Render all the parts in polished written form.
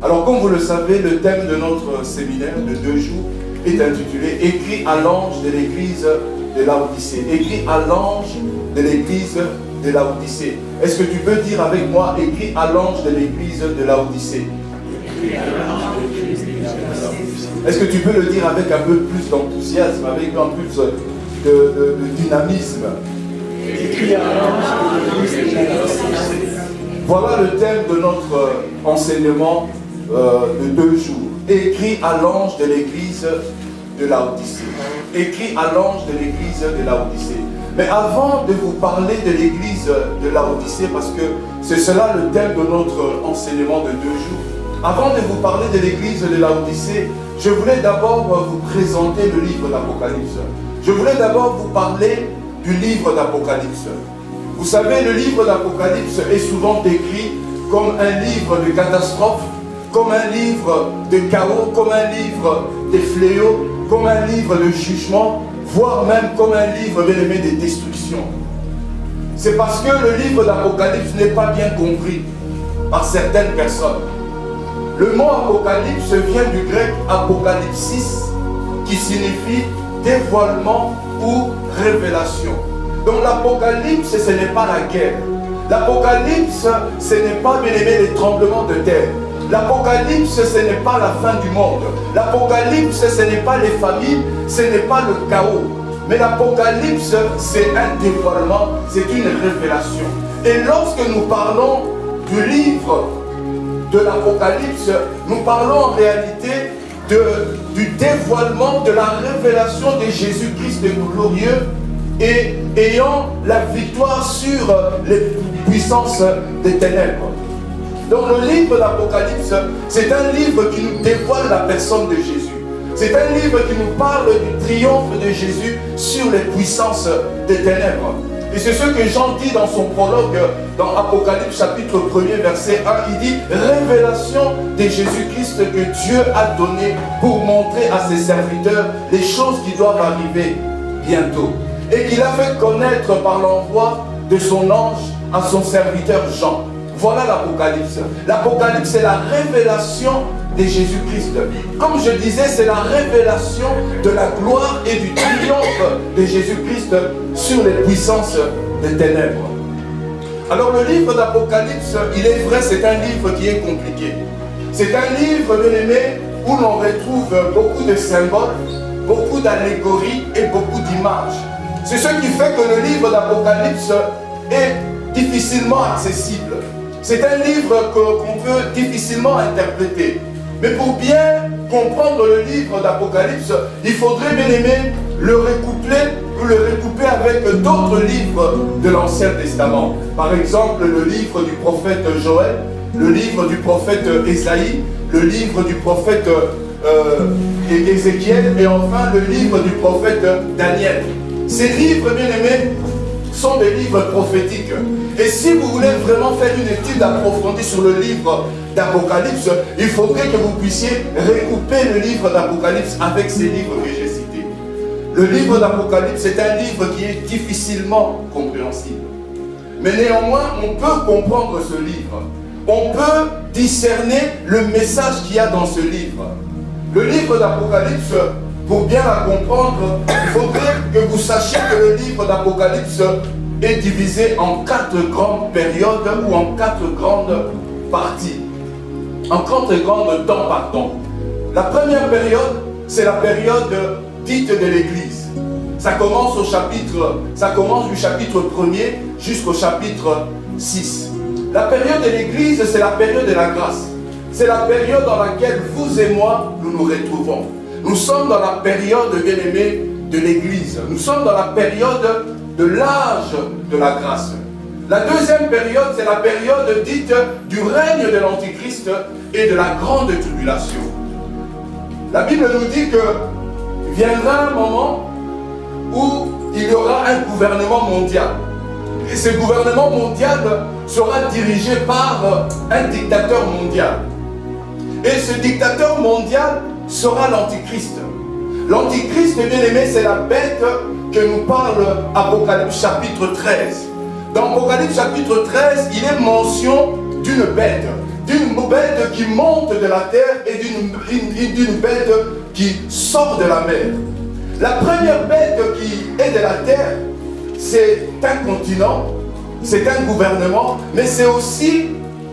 Alors comme vous le savez, le thème de notre séminaire de 2 jours est intitulé « Écrit à l'ange de l'église de Laodicée ». Écrit à l'ange de l'église de Laodicée. Est-ce que tu peux dire avec moi « Écrit à l'ange de l'église de Laodicée ». Est-ce que tu peux le dire avec un peu plus d'enthousiasme, avec un peu plus de dynamisme? Voilà le thème de notre enseignement de 2 jours. Écrit à l'ange de l'église de Laodicée. Écrit à l'ange de l'église de Laodicée. Mais avant de vous parler de l'église de Laodicée, parce que c'est cela le thème de notre enseignement de 2 jours, avant de vous parler de l'église de Laodicée, je voulais d'abord vous présenter le livre d'Apocalypse. Je voulais d'abord vous parler du livre d'Apocalypse. Vous savez, le livre d'Apocalypse est souvent décrit comme un livre de catastrophe, comme un livre de chaos, comme un livre de fléaux, comme un livre de jugement, voire même comme un livre bien aimé de destruction. C'est parce que le livre d'Apocalypse n'est pas bien compris par certaines personnes. Le mot Apocalypse vient du grec apocalypsis, qui signifie dévoilement ou révélation. Donc l'Apocalypse, ce n'est pas la guerre. L'Apocalypse, ce n'est pas, bien aimé, les tremblements de terre. L'Apocalypse, ce n'est pas la fin du monde. L'Apocalypse, ce n'est pas les familles, ce n'est pas le chaos. Mais l'Apocalypse, c'est un dévoilement, c'est une révélation. Et lorsque nous parlons du livre de l'Apocalypse, nous parlons en réalité du dévoilement, de la révélation de Jésus-Christ le glorieux et ayant la victoire sur les puissances des ténèbres. Donc le livre d'Apocalypse, c'est un livre qui nous dévoile la personne de Jésus. C'est un livre qui nous parle du triomphe de Jésus sur les puissances des ténèbres. Et c'est ce que Jean dit dans son prologue, dans Apocalypse chapitre 1er, verset 1. Il dit « Révélation de Jésus-Christ que Dieu a donné pour montrer à ses serviteurs les choses qui doivent arriver bientôt. Et qu'il a fait connaître par l'envoi de son ange à son serviteur Jean. » Voilà l'Apocalypse. L'Apocalypse, c'est la révélation de Jésus-Christ. Comme je disais, c'est la révélation de la gloire et du triomphe de Jésus-Christ sur les puissances des ténèbres. Alors le livre d'Apocalypse, il est vrai, c'est un livre qui est compliqué. C'est un livre, bien aimé, où l'on retrouve beaucoup de symboles, beaucoup d'allégories et beaucoup d'images. C'est ce qui fait que le livre d'Apocalypse est difficilement accessible. C'est un livre qu'on peut difficilement interpréter. Mais pour bien comprendre le livre d'Apocalypse, il faudrait, bien aimé, le recouper avec d'autres livres de l'Ancien Testament. Par exemple, le livre du prophète Joël, le livre du prophète Ésaïe, le livre du prophète Ézéchiel et enfin le livre du prophète Daniel. Ces livres, bien aimés, sont des livres prophétiques. Et si vous voulez vraiment faire une étude approfondie sur le livre d'Apocalypse, il faudrait que vous puissiez recouper le livre d'Apocalypse avec ces livres que j'ai cités. Le livre d'Apocalypse est un livre qui est difficilement compréhensible. Mais néanmoins, on peut comprendre ce livre. On peut discerner le message qu'il y a dans ce livre. Le livre d'Apocalypse, pour bien la comprendre, il faudrait que vous sachiez que le livre d'Apocalypse est divisé en 4 grandes périodes ou en 4 grandes parties. En 4 grandes temps, pardon. La première période, c'est la période dite de l'Église. Ça commence du chapitre 1er jusqu'au chapitre 6. La période de l'Église, c'est la période de la grâce. C'est la période dans laquelle vous et moi, nous nous retrouvons. Nous sommes dans la période, bien aimée, de l'Église. Nous sommes dans la période de l'âge de la grâce. La deuxième période, c'est la période dite du règne de l'Antichrist et de la grande tribulation. La Bible nous dit que viendra un moment où il y aura un gouvernement mondial. Et ce gouvernement mondial sera dirigé par un dictateur mondial. Et ce dictateur mondial sera l'Antichrist. L'Antichrist, bien aimé, c'est la bête que nous parle Apocalypse chapitre 13. Dans Apocalypse chapitre 13, il est mention d'une bête. d'une bête qui monte de la terre et d'une bête qui sort de la mer. La première bête qui est de la terre, c'est un continent, c'est un gouvernement, mais c'est aussi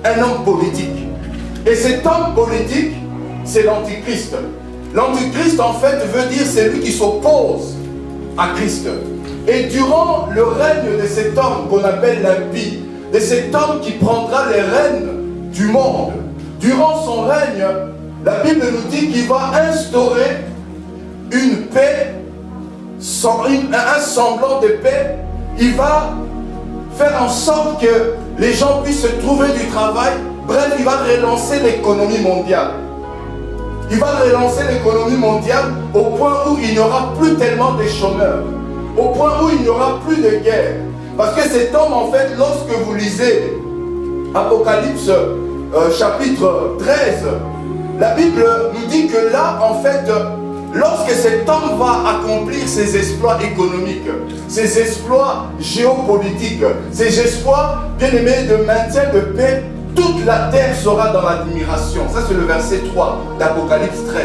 un homme politique. Et cet homme politique, c'est l'Antichrist. L'Antichrist, en fait, veut dire c'est lui qui s'oppose à Christ. Et durant le règne de cet homme qu'on appelle l'impie, de cet homme qui prendra les rênes du monde, durant son règne, la Bible nous dit qu'il va instaurer une paix, un semblant de paix. Il va faire en sorte que les gens puissent trouver du travail. Bref, il va relancer l'économie mondiale. Il va relancer l'économie mondiale au point où il n'y aura plus tellement de chômeurs, au point où il n'y aura plus de guerre. Parce que cet homme, en fait, lorsque vous lisez Apocalypse chapitre 13, la Bible nous dit que là, en fait, lorsque cet homme va accomplir ses exploits économiques, ses exploits géopolitiques, ses exploits, bien aimés, de maintien de paix, toute la terre sera dans l'admiration. Ça, c'est le verset 3 d'Apocalypse 13.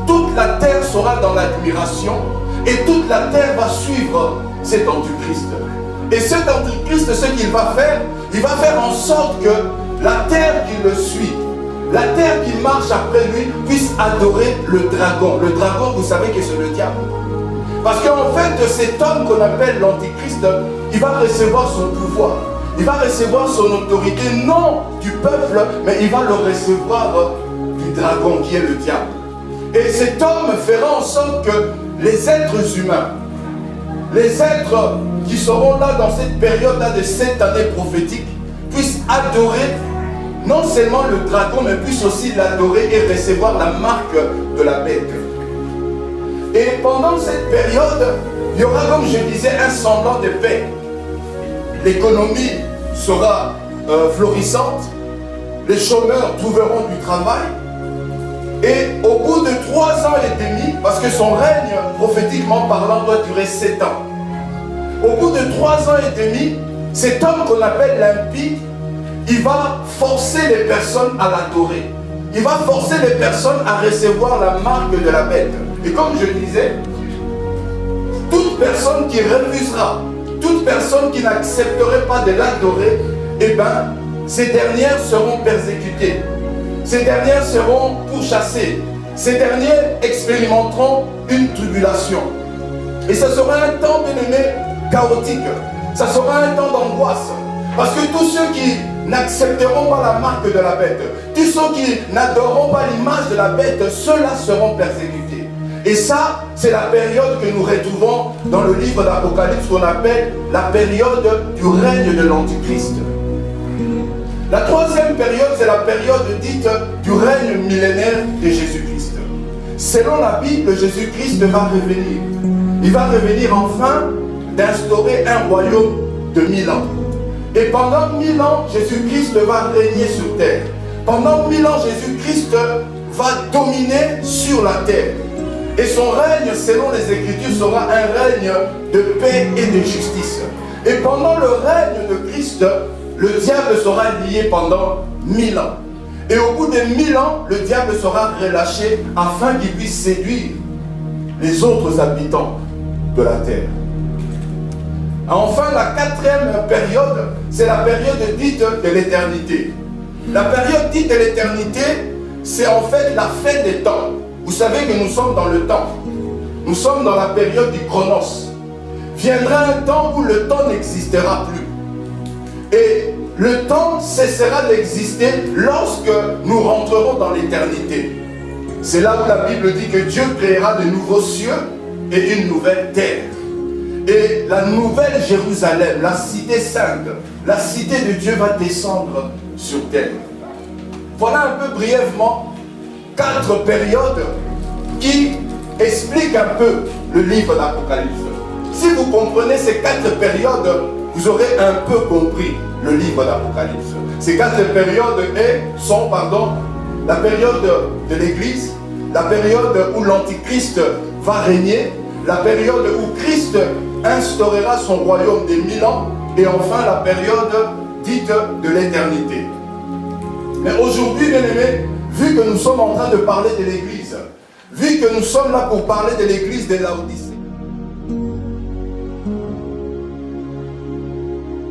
Toute la terre sera dans l'admiration et toute la terre va suivre cet antichrist. Et cet antichrist, ce qu'il va faire, il va faire en sorte que la terre qui le suit, la terre qui marche après lui, puisse adorer le dragon. Le dragon, vous savez que c'est le diable. Parce qu'en fait, cet homme qu'on appelle l'antichrist, il va recevoir son pouvoir. Il va recevoir son autorité, non du peuple, mais il va le recevoir du dragon qui est le diable. Et cet homme fera en sorte que les êtres humains, les êtres qui seront là dans cette période-là de 7 années prophétiques, puissent adorer non seulement le dragon, mais puissent aussi l'adorer et recevoir la marque de la bête. Et pendant cette période, il y aura, comme je disais, un semblant de paix. L'économie sera florissante, les chômeurs trouveront du travail, et au bout de 3 ans et demi, parce que son règne, prophétiquement parlant, doit durer 7 ans, au bout de 3 ans et demi, cet homme qu'on appelle l'impie, il va forcer les personnes à l'adorer. Il va forcer les personnes à recevoir la marque de la bête. Et comme je disais, toute personne qui refusera, toute personne qui n'accepterait pas de l'adorer, eh bien, ces dernières seront persécutées. Ces dernières seront pourchassées. Ces derniers expérimenteront une tribulation. Et ce sera un temps, bien aimé, chaotique. Ça sera un temps d'angoisse. Parce que tous ceux qui n'accepteront pas la marque de la bête, tous ceux qui n'adoreront pas l'image de la bête, ceux-là seront persécutés. Et ça, c'est la période que nous retrouvons dans le livre d'Apocalypse qu'on appelle la période du règne de l'Antichrist. La troisième période, c'est la période dite du règne millénaire de Jésus-Christ. Selon la Bible, Jésus-Christ va revenir. Il va revenir enfin d'instaurer un royaume de 1000 ans. Et pendant 1000 ans, Jésus-Christ va régner sur terre. Pendant 1000 ans, Jésus-Christ va dominer sur la terre. Et son règne, selon les Écritures, sera un règne de paix et de justice. Et pendant le règne de Christ, le diable sera lié pendant 1000 ans. Et au bout de 1000 ans, le diable sera relâché afin qu'il puisse séduire les autres habitants de la terre. Enfin, la quatrième période, c'est la période dite de l'éternité. La période dite de l'éternité, c'est en fait la fin des temps. Vous savez que nous sommes dans le temps. Nous sommes dans la période du chronos. Viendra un temps où le temps n'existera plus. Et le temps cessera d'exister lorsque nous rentrerons dans l'éternité. C'est là où la Bible dit que Dieu créera de nouveaux cieux et une nouvelle terre. Et la nouvelle Jérusalem, la cité sainte, la cité de Dieu va descendre sur terre. Voilà un peu brièvement 4 périodes qui expliquent un peu le livre d'Apocalypse. Si vous comprenez ces 4 périodes, vous aurez un peu compris le livre d'Apocalypse. Ces 4 périodes sont la période de l'Église, la période où l'Antichrist va régner, la période où Christ instaurera son royaume des 1000 ans, et enfin la période dite de l'éternité. Mais aujourd'hui, bien aimé, vu que nous sommes en train de parler de l'église, vu que nous sommes là pour parler de l'église de Laodicée,